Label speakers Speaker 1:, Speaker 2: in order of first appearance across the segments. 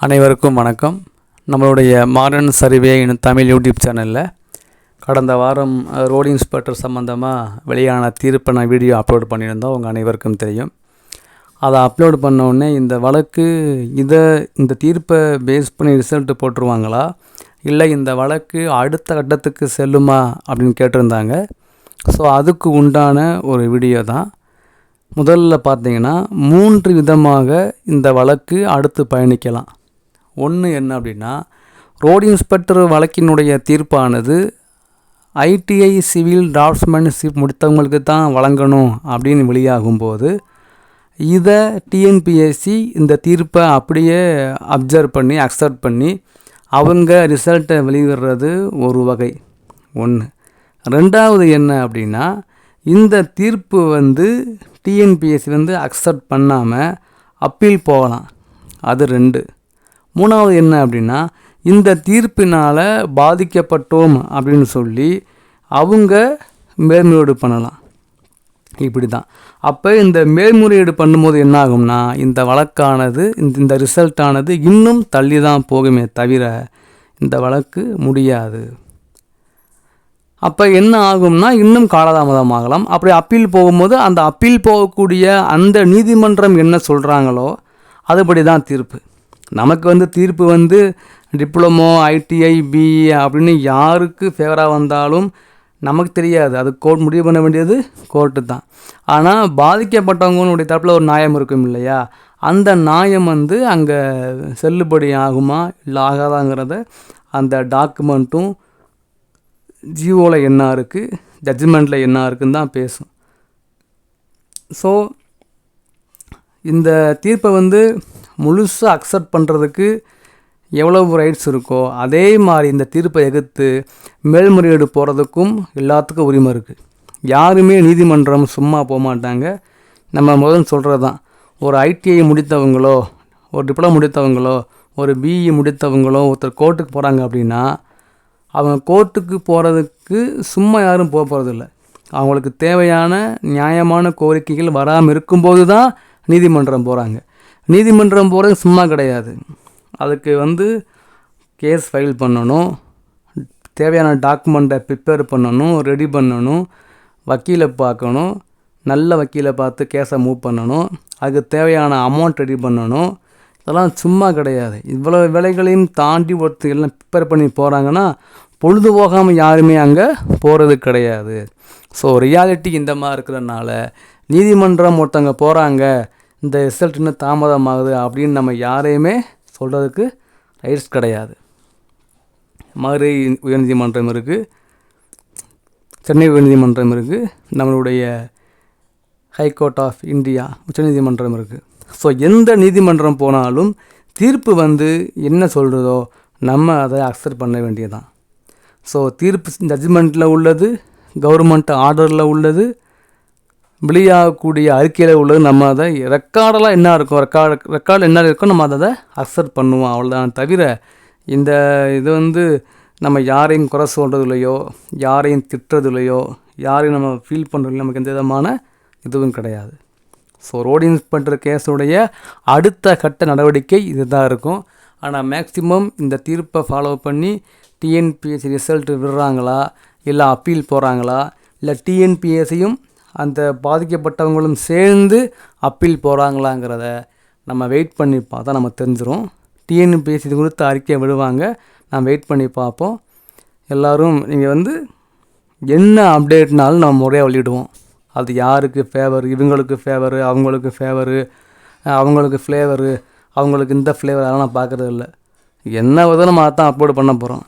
Speaker 1: அனைவருக்கும் வணக்கம். நம்மளுடைய மாடர்ன் சர்வே தமிழ் யூடியூப் சேனலில் கடந்த வாரம் ரோடு இன்ஸ்பெக்டர் சம்மந்தமாக வெளியான தீர்ப்பை நான் வீடியோ அப்லோட் பண்ணியிருந்தோம். உங்கள் அனைவருக்கும் தெரியும். அதை அப்லோட் பண்ணோடனே இந்த வழக்கு இந்த தீர்ப்பை பேஸ் பண்ணி ரிசல்ட்டு போட்டுருவாங்களா, இல்லை இந்த வழக்கு அடுத்த கட்டத்துக்கு செல்லுமா அப்படின்னு கேட்டிருந்தாங்க. ஸோ அதுக்கு உண்டான ஒரு வீடியோ தான். முதல்ல பார்த்தீங்கன்னா 3 விதமாக இந்த வழக்கு அடுத்து பயணிக்கலாம். ஒன்று என்ன அப்படின்னா, ரோடு இன்ஸ்பெக்டர் வழக்கினுடைய தீர்ப்பானது ஐடிஐ சிவில் டிராஃப்ட்ஸ்மேன்ஷிப் முடித்தவங்களுக்கு தான் வழங்கணும் அப்படின்னு வெளியாகும்போது, இதை டிஎன்பிஎஸ்சி இந்த தீர்ப்பை அப்படியே அக்செப்ட் பண்ணி அவங்க ரிசல்ட்டை வெளியிடுறது ஒரு வகை. ஒன்று. ரெண்டாவது என்ன அப்படின்னா, இந்த தீர்ப்பு டிஎன்பிஎஸ்சி அக்செப்ட் பண்ணாமல் அப்பீல் போகலாம். அது 2. மூணாவது என்ன அப்படின்னா, இந்த தீர்ப்பினால் பாதிக்கப்பட்டோம் அப்படின்னு சொல்லி அவங்க மேல்முறையீடு பண்ணலாம். இப்படி தான். அப்போ இந்த மேல்முறையீடு பண்ணும்போது என்ன ஆகும்னா, இந்த வழக்கானது இந்த ரிசல்ட்டானது இன்னும் தள்ளி தான் போகுமே தவிர இந்த வழக்கு முடியாது. அப்போ என்ன ஆகும்னா, இன்னும் காலதாமதம் ஆகலாம். அப்படி அப்பீல் போகும்போது அந்த அப்பீல் போகக்கூடிய அந்த நீதிமன்றம் என்ன சொல்கிறாங்களோ அதுபடி தான் தீர்ப்பு. நமக்கு தீர்ப்பு டிப்ளமோ ஐடிஐ பிஇ அப்படின்னு யாருக்கு ஃபேவராக வந்தாலும் நமக்கு தெரியாது. அது கோர்ட் முடிவு பண்ண வேண்டியது கோர்ட்டு தான். ஆனால் பாதிக்கப்பட்டவங்களுடைய தரப்பில் ஒரு நியாயம் இருக்கும் இல்லையா, அந்த நியாயம் அங்கே செல்லுபடி ஆகுமா இல்லை ஆகாதாங்கிறத அந்த டாக்குமெண்ட்டும் ஜிஓவில் என்ன இருக்குது, ஜட்ஜ்மெண்ட்டில் என்ன இருக்குன்னு தான் பேசும். ஸோ இந்த தீர்ப்பை முழுசாக அக்செப்ட் பண்ணுறதுக்கு எவ்வளவு ரைட்ஸ் இருக்கோ அதே மாதிரி இந்த தீர்ப்பை எதிர்த்து மேல்முறையீடு போகிறதுக்கும் எல்லாத்துக்கும் உரிமை இருக்குது. யாருமே நீதிமன்றம் சும்மா போக மாட்டாங்க. நம்ம முதல்ல சொல்கிறது தான், ஒரு ஐடிஐ முடித்தவங்களோ ஒரு டிப்ளமோ முடித்தவங்களோ ஒரு பிஇ முடித்தவங்களோ ஒருத்தர் கோர்ட்டுக்கு போகிறாங்க அப்படின்னா அவங்க கோர்ட்டுக்கு போகிறதுக்கு சும்மா யாரும் போகிறதில்ல. அவங்களுக்கு தேவையான நியாயமான கோரிக்கைகள் வராமல் இருக்கும்போது தான் நீதிமன்றம் போகிறாங்க. நீதிமன்றம் போகிறது சும்மா கிடையாது. அதுக்கு கேஸ் ஃபைல் பண்ணணும், தேவையான டாக்குமெண்ட்டை ப்ரிப்பேர் பண்ணணும், ரெடி பண்ணணும், வக்கீலை பார்க்கணும், நல்ல வக்கீலை பார்த்து கேஸை மூவ் பண்ணணும், அதுக்கு தேவையான அமௌண்ட் ரெடி பண்ணணும். இதெல்லாம் சும்மா கிடையாது. இவ்வளோ வேலைகளையும் தாண்டி ஒருத்தர் எல்லாம் ப்ரிப்பேர் பண்ணி போகிறாங்கன்னா பொழுது போகாமல் யாருமே அங்கே போகிறது கிடையாது. ஸோ ரியாலிட்டி இந்த மாதிரி இருக்கிறதுனால நீதிமன்றம் ஒருத்தவங்க போகிறாங்க, இந்த ரிசல்ட் இன்னும் தாமதமாகுது அப்படின்னு நம்ம யாரையுமே சொல்கிறதுக்கு ரைட்ஸ் கிடையாது. மதுரை உயர்நீதிமன்றம் இருக்குது, சென்னை உயர்நீதிமன்றம் இருக்குது, நம்மளுடைய ஹைகோர்ட் ஆஃப் இந்தியா உச்சநீதிமன்றம் இருக்குது. ஸோ எந்த நீதிமன்றம் போனாலும் தீர்ப்பு என்ன சொல்கிறதோ நம்ம அதை அக்செப்ட் பண்ண வேண்டியதுதான். ஸோ தீர்ப்பு ஜட்ஜ்மெண்ட்டில் உள்ளது, கவர்மெண்ட் ஆர்டரில் உள்ளது, வெளியாகக்கூடிய அறிக்கையில் உள்ளது. நம்ம அதை ரெக்கார்டெல்லாம் என்ன இருக்கும், ரெக்கார்டில் என்ன இருக்கோ நம்ம அதை அக்செப்ட் பண்ணுவோம். அவ்வளோதான். தவிர இந்த இது நம்ம யாரையும் குறை சொல்கிறதுலையோ யாரையும் திட்டுறதுலையோ யாரையும் நம்ம ஃபீல் பண்ணுறதுலையோ நமக்கு எந்த விதமான இதுவும் கிடையாது. ஸோ ரோடு இன்ஸ்பெக்டர் கேஸுடைய அடுத்த கட்ட நடவடிக்கை இது தான் இருக்கும். ஆனால் மேக்சிமம் இந்த தீர்ப்பை ஃபாலோ பண்ணி டிஎன்பிஎஸ்சி ரிசல்ட் விடுறாங்களா இல்லை அப்பீல் போகிறாங்களா இல்லை டிஎன்பிஎஸ்சியும் அந்த பாதிக்கப்பட்டவங்களும் சேர்ந்து அப்பீல் போகிறாங்களாங்கிறத நம்ம வெயிட் பண்ணி பார்த்தா நம்ம தெரிஞ்சிடும். டிஎன்பிஎஸ்சி இது குறித்து அறிக்கை விடுவாங்க, நம்ம வெயிட் பண்ணி பார்ப்போம். எல்லோரும் நீங்கள் என்ன அப்டேட்னாலும் நம்ம முறையாக வெளியிடுவோம். அது யாருக்கு ஃபேவர், இவங்களுக்கு ஃபேவரு, அவங்களுக்கு ஃபேவரு, அவங்களுக்கு ஃப்ளேவரு, அவங்களுக்கு இந்த ஃப்ளேவர் அதெல்லாம் நான் பார்க்குறது இல்லை. என்ன விதம் நம்ம தான் அப்லோட் பண்ண போகிறோம்.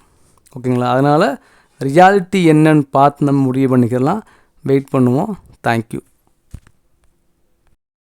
Speaker 1: ஓகேங்களா? அதனால் ரியாலிட்டி என்னன்னு பார்த்து நம்ம முடிவு பண்ணிக்கலாம். வெயிட் பண்ணுவோம். தேங்க்யூ.